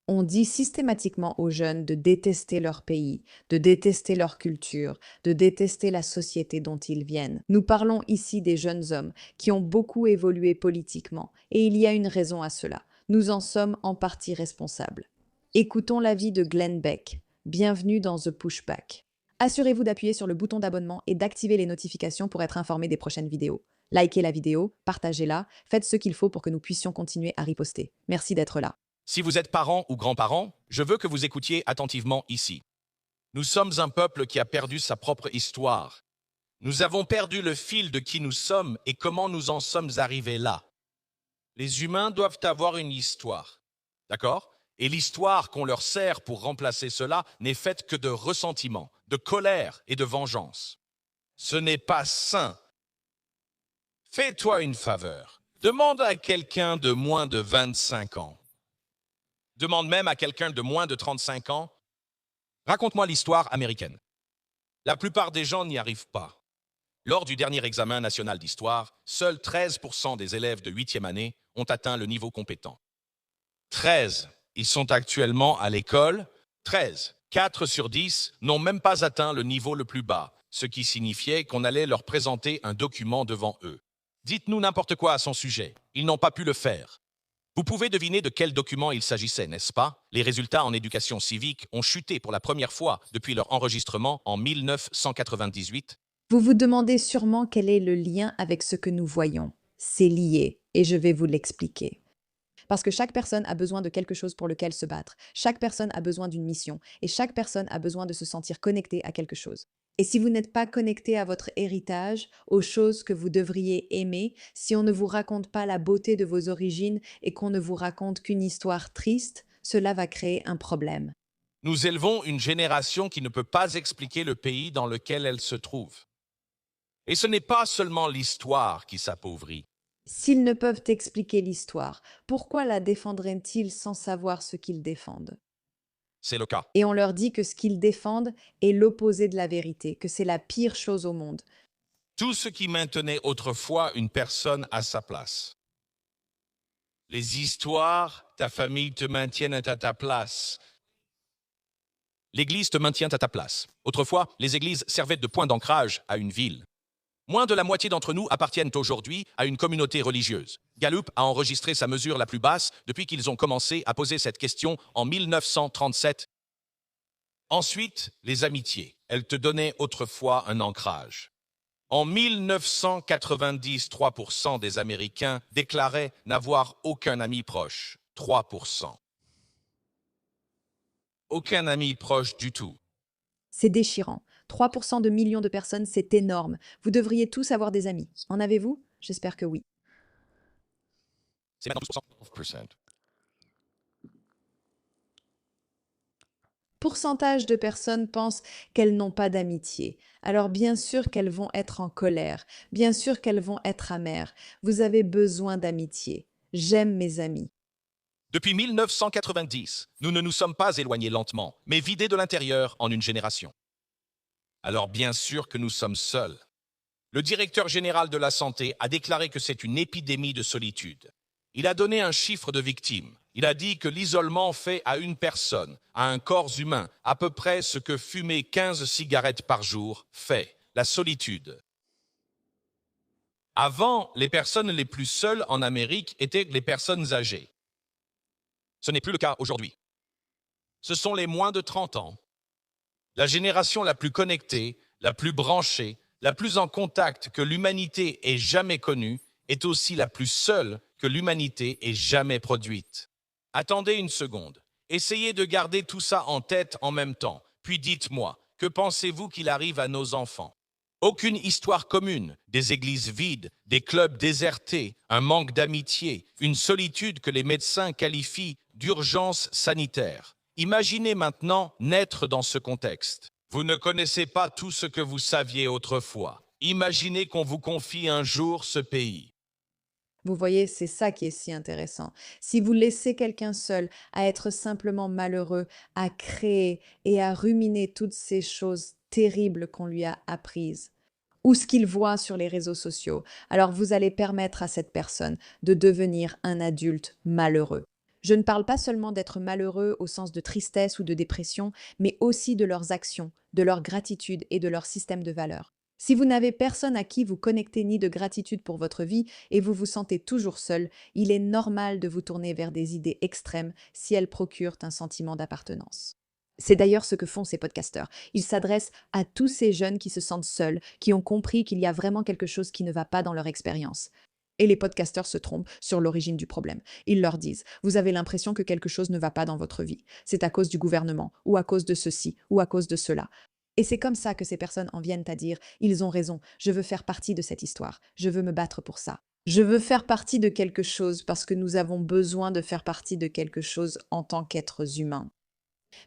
On dit systématiquement aux jeunes de détester leur pays, de détester leur culture, de détester la société dont ils viennent. Nous parlons ici des jeunes hommes qui ont beaucoup évolué politiquement, et il y a une raison à cela. Nous en sommes en partie responsables. Écoutons l'avis de Glenn Beck. Bienvenue dans The Pushback. Assurez-vous d'appuyer sur le bouton d'abonnement et d'activer les notifications pour être informé des prochaines vidéos. Likez la vidéo, partagez-la, faites ce qu'il faut pour que nous puissions continuer à riposter. Merci d'être là. Si vous êtes parents ou grands-parents, je veux que vous écoutiez attentivement ici. Nous sommes un peuple qui a perdu sa propre histoire. Nous avons perdu le fil de qui nous sommes et comment nous en sommes arrivés là. Les humains doivent avoir une histoire, d'accord? Et l'histoire qu'on leur sert pour remplacer cela n'est faite que de ressentiment, de colère et de vengeance. Ce n'est pas sain. Fais-toi une faveur. Demande à quelqu'un de moins de 25 ans. Demande même à quelqu'un de moins de 35 ans, raconte-moi l'histoire américaine. La plupart des gens n'y arrivent pas. Lors du dernier examen national d'histoire, seuls 13% des élèves de 8e année ont atteint le niveau compétent. 13. Ils sont actuellement à l'école. 13. 4 sur 10 n'ont même pas atteint le niveau le plus bas, ce qui signifiait qu'on allait leur présenter un document devant eux. Dites-nous n'importe quoi à son sujet. Ils n'ont pas pu le faire. Vous pouvez deviner de quel document il s'agissait, n'est-ce pas? Les résultats en éducation civique ont chuté pour la première fois depuis leur enregistrement en 1998. Vous vous demandez sûrement quel est le lien avec ce que nous voyons. C'est lié, et je vais vous l'expliquer. Parce que chaque personne a besoin de quelque chose pour lequel se battre. Chaque personne a besoin d'une mission, et chaque personne a besoin de se sentir connectée à quelque chose. Et si vous n'êtes pas connecté à votre héritage, aux choses que vous devriez aimer, si on ne vous raconte pas la beauté de vos origines et qu'on ne vous raconte qu'une histoire triste, cela va créer un problème. Nous élevons une génération qui ne peut pas expliquer le pays dans lequel elle se trouve. Et ce n'est pas seulement l'histoire qui s'appauvrit. S'ils ne peuvent expliquer l'histoire, pourquoi la défendraient-ils sans savoir ce qu'ils défendent? C'est le cas. Et on leur dit que ce qu'ils défendent est l'opposé de la vérité, que c'est la pire chose au monde. Tout ce qui maintenait autrefois une personne à sa place. Les histoires, ta famille te maintiennent à ta place. L'Église te maintient à ta place. Autrefois, les églises servaient de point d'ancrage à une ville. Moins de la moitié d'entre nous appartiennent aujourd'hui à une communauté religieuse. Gallup a enregistré sa mesure la plus basse depuis qu'ils ont commencé à poser cette question en 1937. Ensuite, les amitiés. Elles te donnaient autrefois un ancrage. En 1990, 3% des Américains déclaraient n'avoir aucun ami proche. 3%. Aucun ami proche du tout. C'est déchirant. 3% de millions de personnes, c'est énorme. Vous devriez tous avoir des amis. En avez-vous? J'espère que oui. C'est maintenant 12%. Pourcentage de personnes pensent qu'elles n'ont pas d'amitié. Alors bien sûr qu'elles vont être en colère, bien sûr qu'elles vont être amères. Vous avez besoin d'amitié. J'aime mes amis. Depuis 1990, nous ne nous sommes pas éloignés lentement, mais vidés de l'intérieur en une génération. Alors bien sûr que nous sommes seuls. Le directeur général de la santé a déclaré que c'est une épidémie de solitude. Il a donné un chiffre de victimes. Il a dit que l'isolement fait à une personne, à un corps humain, à peu près ce que fumer 15 cigarettes par jour fait, la solitude. Avant, les personnes les plus seules en Amérique étaient les personnes âgées. Ce n'est plus le cas aujourd'hui. Ce sont les moins de 30 ans. La génération la plus connectée, la plus branchée, la plus en contact que l'humanité ait jamais connue, est aussi la plus seule que l'humanité ait jamais produite. Attendez une seconde. Essayez de garder tout ça en tête en même temps. Puis dites-moi, que pensez-vous qu'il arrive à nos enfants? Aucune histoire commune, des églises vides, des clubs désertés, un manque d'amitié, une solitude que les médecins qualifient d'urgence sanitaire. Imaginez maintenant naître dans ce contexte. Vous ne connaissez pas tout ce que vous saviez autrefois. Imaginez qu'on vous confie un jour ce pays. Vous voyez, c'est ça qui est si intéressant. Si vous laissez quelqu'un seul à être simplement malheureux, à créer et à ruminer toutes ces choses terribles qu'on lui a apprises, ou ce qu'il voit sur les réseaux sociaux, alors vous allez permettre à cette personne de devenir un adulte malheureux. Je ne parle pas seulement d'être malheureux au sens de tristesse ou de dépression, mais aussi de leurs actions, de leur gratitude et de leur système de valeurs. Si vous n'avez personne à qui vous connecter ni de gratitude pour votre vie et vous vous sentez toujours seul, il est normal de vous tourner vers des idées extrêmes si elles procurent un sentiment d'appartenance. C'est d'ailleurs ce que font ces podcasteurs. Ils s'adressent à tous ces jeunes qui se sentent seuls, qui ont compris qu'il y a vraiment quelque chose qui ne va pas dans leur expérience. Et les podcasteurs se trompent sur l'origine du problème. Ils leur disent, vous avez l'impression que quelque chose ne va pas dans votre vie. C'est à cause du gouvernement, ou à cause de ceci, ou à cause de cela. Et c'est comme ça que ces personnes en viennent à dire, ils ont raison, je veux faire partie de cette histoire, je veux me battre pour ça. Je veux faire partie de quelque chose parce que nous avons besoin de faire partie de quelque chose en tant qu'êtres humains.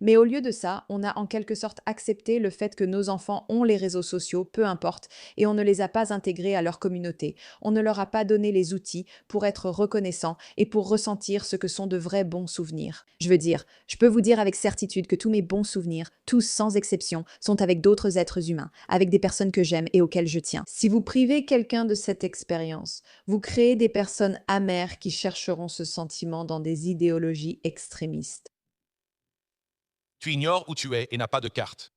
Mais au lieu de ça, on a en quelque sorte accepté le fait que nos enfants ont les réseaux sociaux, peu importe, et on ne les a pas intégrés à leur communauté. On ne leur a pas donné les outils pour être reconnaissants et pour ressentir ce que sont de vrais bons souvenirs. Je peux vous dire avec certitude que tous mes bons souvenirs, tous sans exception, sont avec d'autres êtres humains, avec des personnes que j'aime et auxquelles je tiens. Si vous privez quelqu'un de cette expérience, vous créez des personnes amères qui chercheront ce sentiment dans des idéologies extrémistes. Tu ignores où tu es et n'as pas de carte.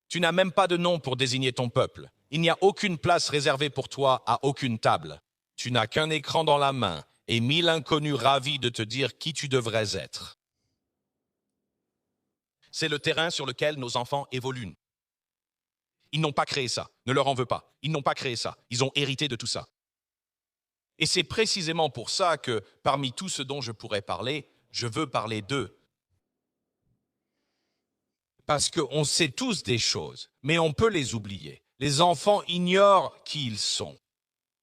Tu n'as même pas de nom pour désigner ton peuple. Il n'y a aucune place réservée pour toi à aucune table. Tu n'as qu'un écran dans la main et 1000 inconnus ravis de te dire qui tu devrais être. C'est le terrain sur lequel nos enfants évoluent. Ils n'ont pas créé ça, ne leur en veux pas. Ils n'ont pas créé ça, ils ont hérité de tout ça. Et c'est précisément pour ça que, parmi tout ce dont je pourrais parler, je veux parler d'eux. Parce qu'on sait tous des choses, mais on peut les oublier. Les enfants ignorent qui ils sont.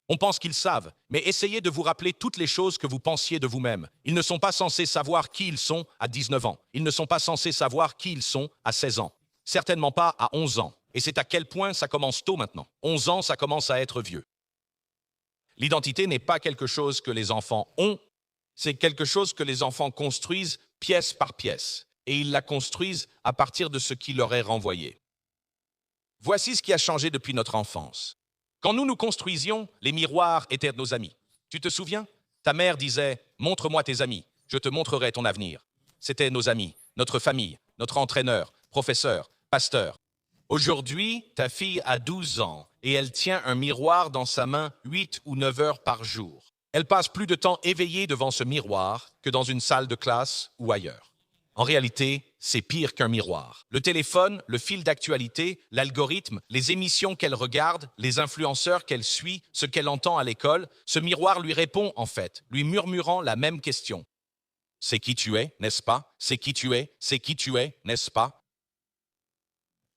On pense qu'ils savent, mais essayez de vous rappeler toutes les choses que vous pensiez de vous-même. Ils ne sont pas censés savoir qui ils sont à 19 ans. Ils ne sont pas censés savoir qui ils sont à 16 ans. Certainement pas à 11 ans. Et c'est à quel point ça commence tôt maintenant. 11 ans, ça commence à être vieux. L'identité n'est pas quelque chose que les enfants ont, c'est quelque chose que les enfants construisent pièce par pièce. Et ils la construisent à partir de ce qui leur est renvoyé. Voici ce qui a changé depuis notre enfance. Quand nous nous construisions, les miroirs étaient nos amis. Tu te souviens? Ta mère disait « Montre-moi tes amis, je te montrerai ton avenir ». C'était nos amis, notre famille, notre entraîneur, professeur, pasteur. Aujourd'hui, ta fille a 12 ans et elle tient un miroir dans sa main 8 ou 9 heures par jour. Elle passe plus de temps éveillée devant ce miroir que dans une salle de classe ou ailleurs. En réalité, c'est pire qu'un miroir. Le téléphone, le fil d'actualité, l'algorithme, les émissions qu'elle regarde, les influenceurs qu'elle suit, ce qu'elle entend à l'école, ce miroir lui répond en fait, lui murmurant la même question. C'est qui tu es, n'est-ce pas? C'est qui tu es, c'est qui tu es, n'est-ce pas?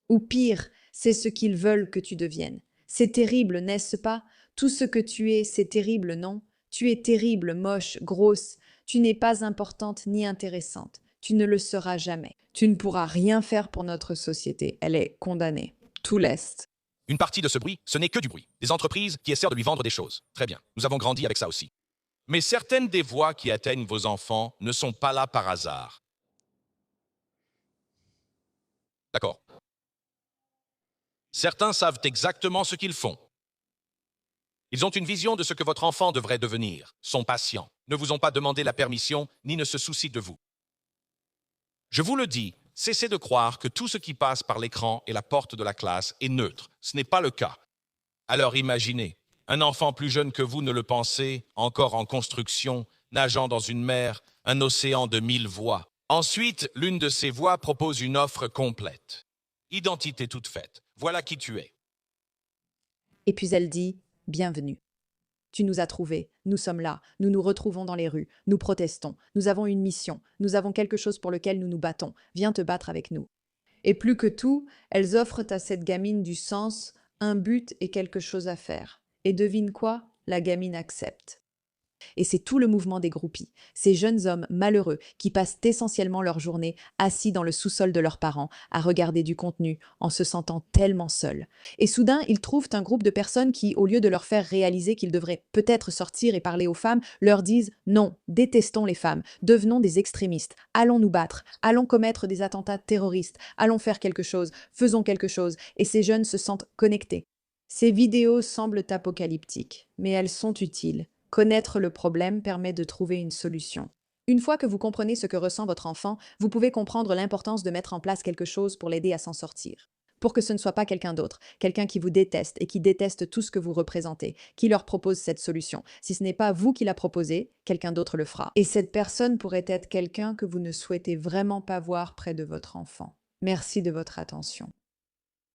Ou pire, c'est ce qu'ils veulent que tu deviennes. C'est terrible, n'est-ce pas? Tout ce que tu es, c'est terrible, non? Tu es terrible, moche, grosse. Tu n'es pas importante ni intéressante. Tu ne le seras jamais. Tu ne pourras rien faire pour notre société. Elle est condamnée. Tout l'Est. Une partie de ce bruit, ce n'est que du bruit. Des entreprises qui essaient de lui vendre des choses. Très bien, nous avons grandi avec ça aussi. Mais certaines des voix qui atteignent vos enfants ne sont pas là par hasard. D'accord. Certains savent exactement ce qu'ils font. Ils ont une vision de ce que votre enfant devrait devenir, sont patients, ne vous ont pas demandé la permission, ni ne se soucient de vous. Je vous le dis, cessez de croire que tout ce qui passe par l'écran et la porte de la classe est neutre. Ce n'est pas le cas. Alors imaginez, un enfant plus jeune que vous ne le pensez, encore en construction, nageant dans une mer, un océan de 1000 voix. Ensuite, l'une de ces voix propose une offre complète. Identité toute faite. Voilà qui tu es. Et puis elle dit « Bienvenue ». Tu nous as trouvés, nous sommes là, nous nous retrouvons dans les rues, nous protestons, nous avons une mission, nous avons quelque chose pour lequel nous nous battons, viens te battre avec nous. Et plus que tout, elles offrent à cette gamine du sens, un but et quelque chose à faire. Et devine quoi? La gamine accepte. Et c'est tout le mouvement des groupies, ces jeunes hommes malheureux qui passent essentiellement leur journée assis dans le sous-sol de leurs parents à regarder du contenu en se sentant tellement seuls. Et soudain, ils trouvent un groupe de personnes qui, au lieu de leur faire réaliser qu'ils devraient peut-être sortir et parler aux femmes, leur disent « Non, détestons les femmes, devenons des extrémistes, allons nous battre, allons commettre des attentats terroristes, allons faire quelque chose, faisons quelque chose. » Et ces jeunes se sentent connectés. Ces vidéos semblent apocalyptiques, mais elles sont utiles. Connaître le problème permet de trouver une solution. Une fois que vous comprenez ce que ressent votre enfant, vous pouvez comprendre l'importance de mettre en place quelque chose pour l'aider à s'en sortir. Pour que ce ne soit pas quelqu'un d'autre, quelqu'un qui vous déteste et qui déteste tout ce que vous représentez, qui leur propose cette solution. Si ce n'est pas vous qui la proposez, quelqu'un d'autre le fera. Et cette personne pourrait être quelqu'un que vous ne souhaitez vraiment pas voir près de votre enfant. Merci de votre attention.